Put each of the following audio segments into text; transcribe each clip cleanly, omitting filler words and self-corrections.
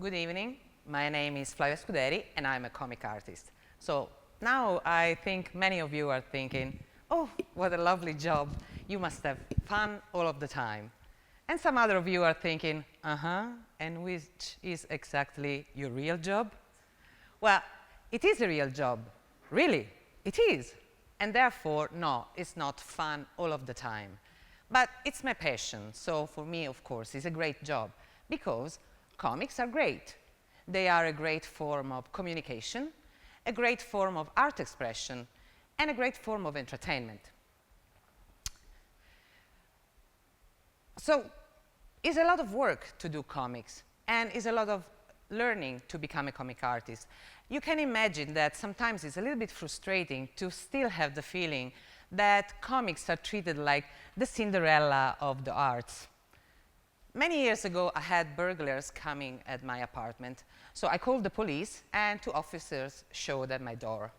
Good evening. My name is Flavia Scuderi, and I'm a comic artist. So now I think many of you are thinking, oh, what a lovely job. You must have fun all of the time. And some other of you are thinking, and which is exactly your real job? Well, it is a real job. Really, it is. And therefore, no, it's not fun all of the time. But it's my passion, so for me, of course, it's a great job, because comics are great. They are a great form of communication, a great form of art expression, and a great form of entertainment. So it's a lot of work to do comics, and it's a lot of learning to become a comic artist. You can imagine that sometimes it's a little bit frustrating to still have the feeling that comics are treated like the Cinderella of the arts. Many years ago, I had burglars coming at my apartment, so I called the police, and 2 officers showed at my door.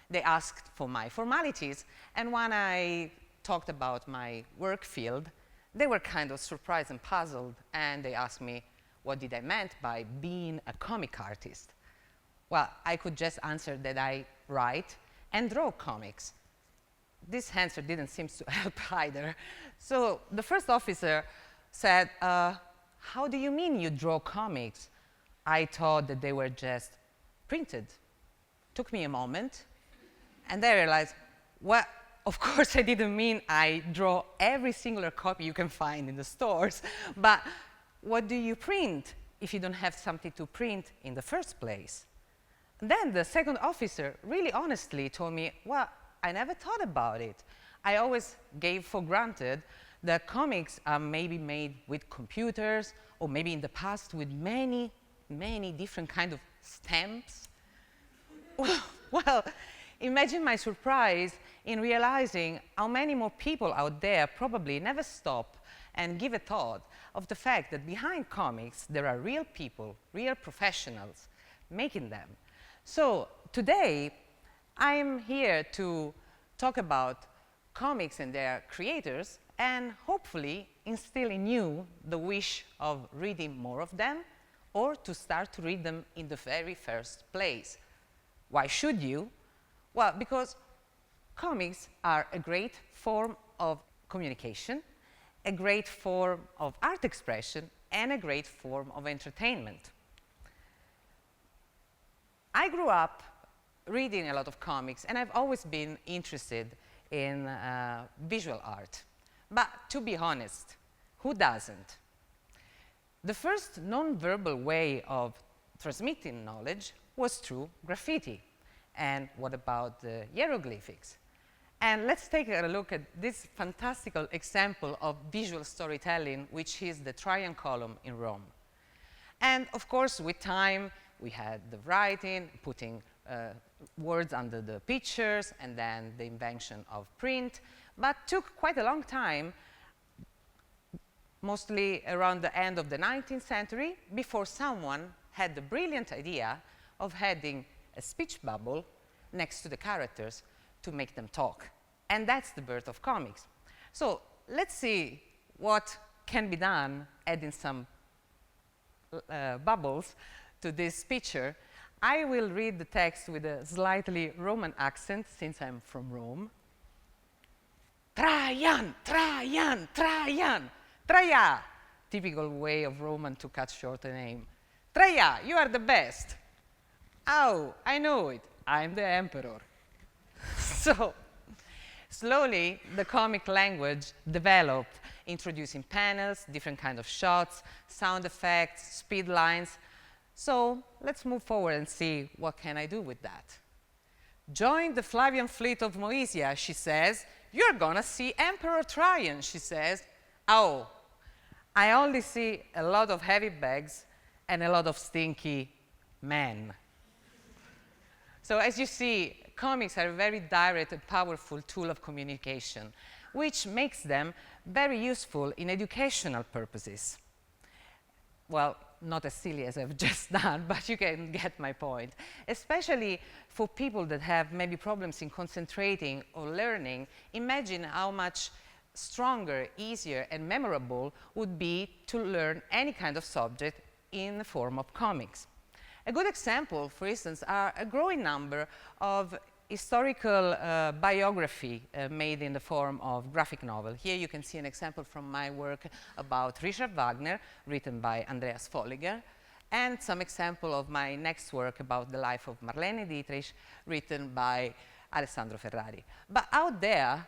They asked for my formalities, and when I talked about my work field, they were kind of surprised and puzzled, and they asked me what did I meant by being a comic artist. Well, I could just answer that I write and draw comics. This answer didn't seem to help either. So the first officer said, how do you mean you draw comics? I thought that they were just printed. Took me a moment, and I realized, well, of course I didn't mean I draw every single copy you can find in the stores, but what do you print if you don't have something to print in the first place? And then the second officer really honestly told me, well, I never thought about it. I always gave for granted that comics are maybe made with computers, or maybe in the past with many, many different kinds of stamps. Well, imagine my surprise in realizing how many more people out there probably never stop and give a thought of the fact that behind comics there are real people, real professionals making them. So today, I'm here to talk about comics and their creators, and hopefully instill in you the wish of reading more of them, or to start to read them in the very first place. Why should you? Well, because comics are a great form of communication, a great form of art expression, and a great form of entertainment. I grew up reading a lot of comics, and I've always been interested in visual art. But to be honest, who doesn't? The first non-verbal way of transmitting knowledge was through graffiti. And what about the hieroglyphics? And let's take a look at this fantastical example of visual storytelling, which is the Trajan column in Rome. And of course, with time, we had the writing, putting words under the pictures, and then the invention of print. But took quite a long time, mostly around the end of the 19th century, before someone had the brilliant idea of adding a speech bubble next to the characters to make them talk. And that's the birth of comics. So let's see what can be done adding some bubbles to this picture. I will read the text with a slightly Roman accent, since I'm from Rome. Trajan, Trajan, Trajan, Traja, typical way of Roman to cut short a name. Traja, you are the best. Oh, I know it, I'm the emperor. So, slowly, the comic language developed, introducing panels, different kinds of shots, sound effects, speed lines. So, let's move forward and see what can I do with that. Join the Flavian fleet of Moesia, she says. You're gonna see Emperor Trajan, she says. Oh, I only see a lot of heavy bags and a lot of stinky men. So as you see, comics are a very direct and powerful tool of communication, which makes them very useful in educational purposes. Well, not as silly as I've just done, but you can get my point. Especially for people that have maybe problems in concentrating or learning, imagine how much stronger, easier, and memorable would be to learn any kind of subject in the form of comics. A good example, for instance, are a growing number of historical biography made in the form of graphic novel. Here you can see an example from my work about Richard Wagner, written by Andreas Volliger, and some example of my next work about the life of Marlene Dietrich, written by Alessandro Ferrari. But out there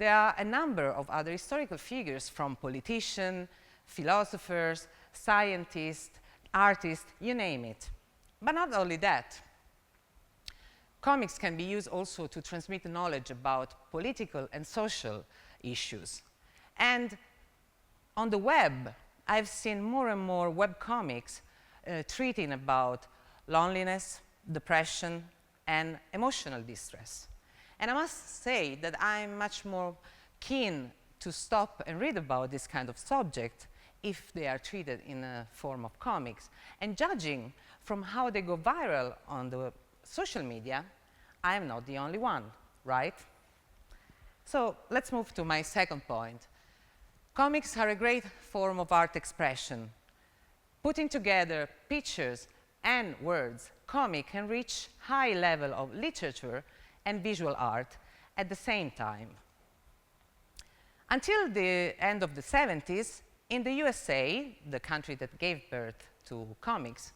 are a number of other historical figures, from politicians, philosophers, scientists, artists, you name it. But not only that. Comics can be used also to transmit knowledge about political and social issues. And on the web, I've seen more and more web comics treating about loneliness, depression, and emotional distress. And I must say that I'm much more keen to stop and read about this kind of subject if they are treated in a form of comics. And judging from how they go viral on the social media, I am not the only one, right? So let's move to my second point. Comics are a great form of art expression. Putting together pictures and words, comic can reach high level of literature and visual art at the same time. Until the end of the 70s, in the USA, the country that gave birth to comics,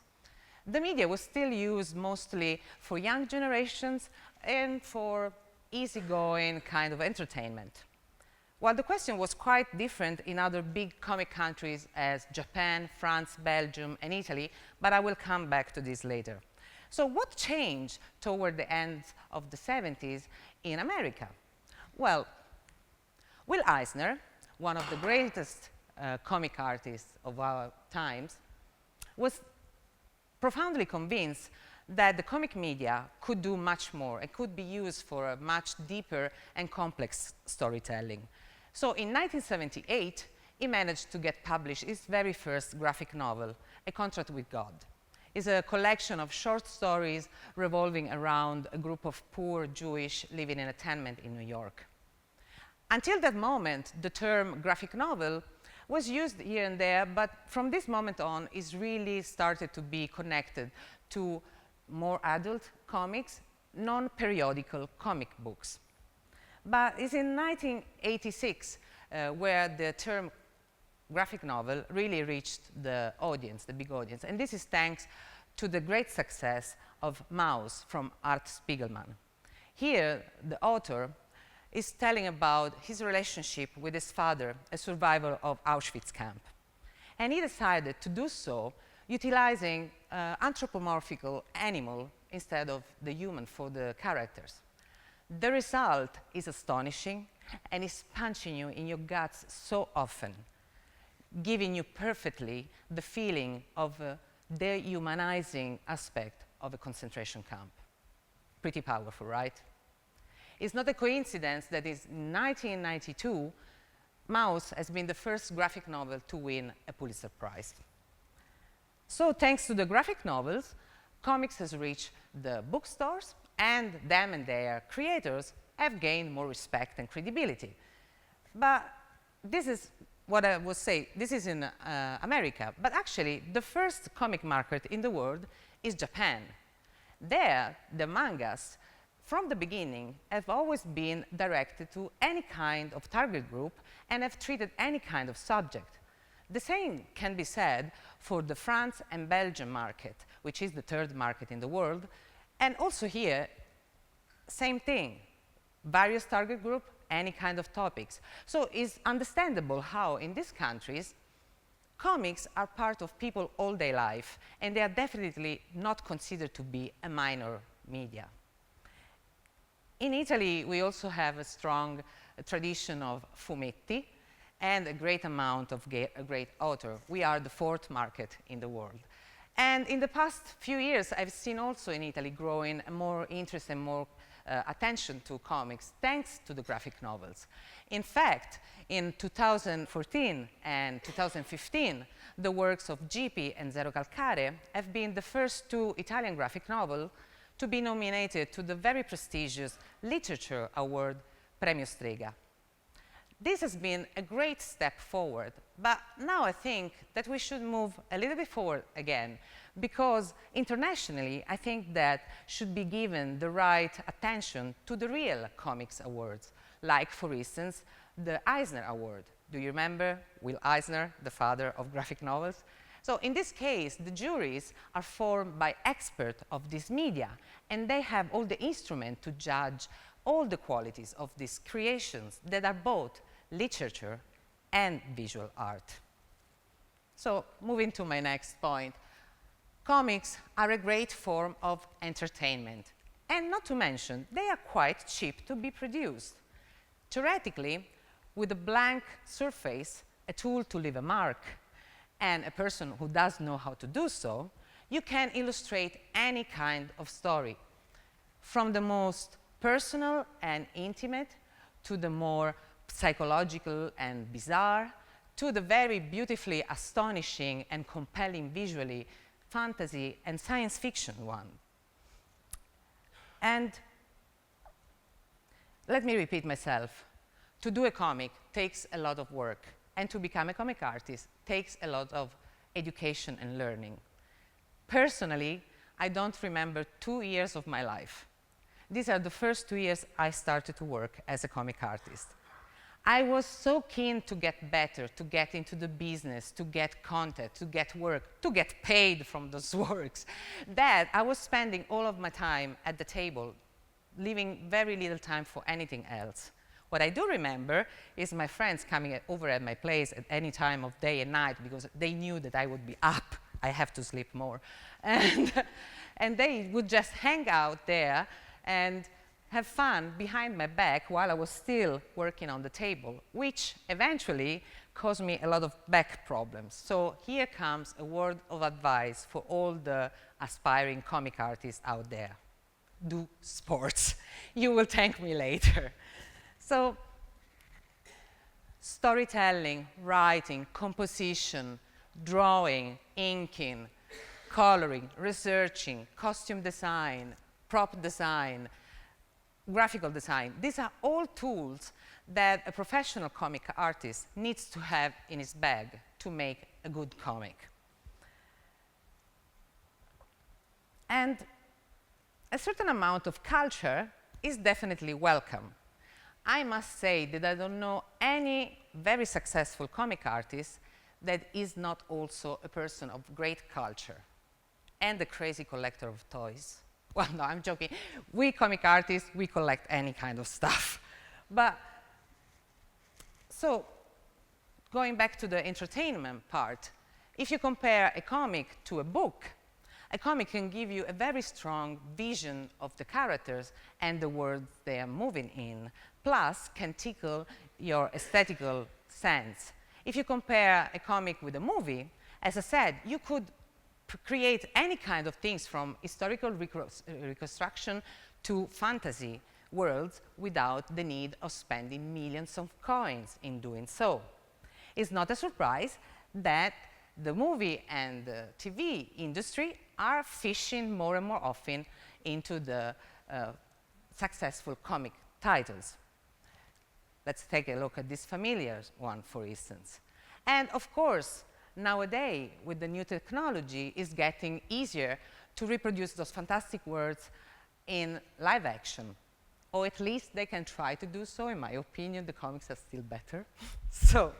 the media was still used mostly for young generations and for easygoing kind of entertainment. While the question was quite different in other big comic countries as Japan, France, Belgium, and Italy, but I will come back to this later. So what changed toward the end of the 70s in America? Well, Will Eisner, one of the greatest comic artists of our times, was profoundly convinced that the comic media could do much more and could be used for a much deeper and complex storytelling. So in 1978, he managed to get published his very first graphic novel, A Contract with God. It's a collection of short stories revolving around a group of poor Jewish living in a tenement in New York. Until that moment, the term graphic novel was used here and there, but from this moment on, it's really started to be connected to more adult comics, non-periodical comic books. But it's in 1986 where the term graphic novel really reached the audience, the big audience, and this is thanks to the great success of Maus from Art Spiegelman. Here, the author is telling about his relationship with his father, a survivor of Auschwitz camp. And he decided to do so utilizing anthropomorphical animal instead of the human for the characters. The result is astonishing and is punching you in your guts so often, giving you perfectly the feeling of a dehumanizing aspect of a concentration camp. Pretty powerful, right? It's not a coincidence that in 1992, Maus has been the first graphic novel to win a Pulitzer Prize. So thanks to the graphic novels, comics has reached the bookstores, and them and their creators have gained more respect and credibility. But this is what I would say, this is in America, but actually the first comic market in the world is Japan. There, the mangas from the beginning have always been directed to any kind of target group and have treated any kind of subject. The same can be said for the France and Belgium market, which is the third market in the world. And also here, same thing, various target group, any kind of topics. So it's understandable how in these countries, comics are part of people's all-day life, and they are definitely not considered to be a minor media. In Italy, we also have a strong tradition of fumetti and a great amount of great authors. We are the fourth market in the world. And in the past few years, I've seen also in Italy growing more interest and more attention to comics, thanks to the graphic novels. In fact, in 2014 and 2015, the works of Gipi and Zero Calcare have been the first two Italian graphic novels to be nominated to the very prestigious Literature Award, Premio Strega. This has been a great step forward, but now I think that we should move a little bit forward again, because internationally, I think that should be given the right attention to the real comics awards, like, for instance, the Eisner Award. Do you remember Will Eisner, the father of graphic novels? So in this case, the juries are formed by experts of this media, and they have all the instruments to judge all the qualities of these creations that are both literature and visual art. So moving to my next point, comics are a great form of entertainment, and not to mention, they are quite cheap to be produced. Theoretically, with a blank surface, a tool to leave a mark, and a person who does know how to do so, you can illustrate any kind of story, from the most personal and intimate to the more psychological and bizarre, to the very beautifully astonishing and compelling visually fantasy and science fiction one. And let me repeat myself. To do a comic takes a lot of work, and to become a comic artist takes a lot of education and learning. Personally, I don't remember 2 years of my life. These are the first 2 years I started to work as a comic artist. I was so keen to get better, to get into the business, to get content, to get work, to get paid from those works, that I was spending all of my time at the table, leaving very little time for anything else. What I do remember is my friends coming over at my place at any time of day and night, because they knew that I would be up. I have to sleep more. And they would just hang out there and have fun behind my back while I was still working on the table, which eventually caused me a lot of back problems. So here comes a word of advice for all the aspiring comic artists out there. Do sports. You will thank me later. So storytelling, writing, composition, drawing, inking, coloring, researching, costume design, prop design, graphical design. These are all tools that a professional comic artist needs to have in his bag to make a good comic. And a certain amount of culture is definitely welcome. I must say that I don't know any very successful comic artist that is not also a person of great culture and a crazy collector of toys. Well, no, I'm joking. We comic artists, we collect any kind of stuff. But, so, going back to the entertainment part, if you compare a comic to a book can give you a very strong vision of the characters and the world they are moving in, plus can tickle your aesthetical sense. If you compare a comic with a movie, as I said, you could create any kind of things from historical reconstruction to fantasy worlds without the need of spending millions of coins in doing so. It's not a surprise that the movie and the TV industry are fishing more and more often into the successful comic titles. Let's take a look at this familiar one, for instance. And of course, nowadays, with the new technology, it's getting easier to reproduce those fantastic words in live action. Or at least they can try to do so. In my opinion, the comics are still better. So,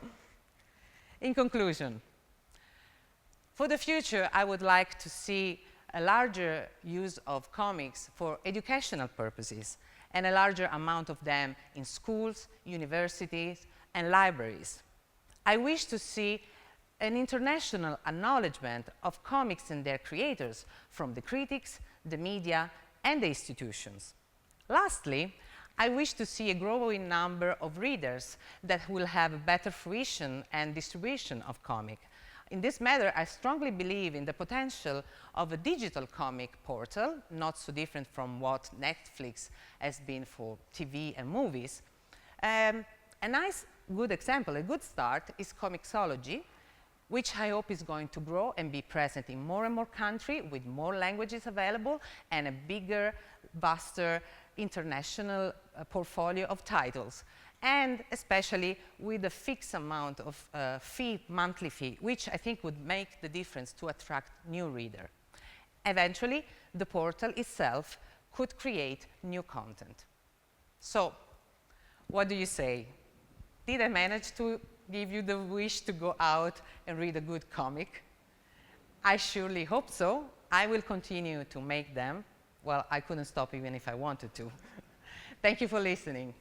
in conclusion, for the future, I would like to see a larger use of comics for educational purposes, and a larger amount of them in schools, universities, and libraries. I wish to see an international acknowledgement of comics and their creators from the critics, the media, and the institutions. Lastly, I wish to see a growing number of readers that will have a better fruition and distribution of comic. In this matter, I strongly believe in the potential of a digital comic portal, not so different from what Netflix has been for TV and movies. A nice, good example, a good start, is Comixology, which I hope is going to grow and be present in more and more countries with more languages available and a bigger, vaster international portfolio of titles. and especially with a fixed amount of monthly fee, which I think would make the difference to attract new readers. Eventually, the portal itself could create new content. So, what do you say? Did I manage to give you the wish to go out and read a good comic? I surely hope so. I will continue to make them. Well, I couldn't stop even if I wanted to. Thank you for listening.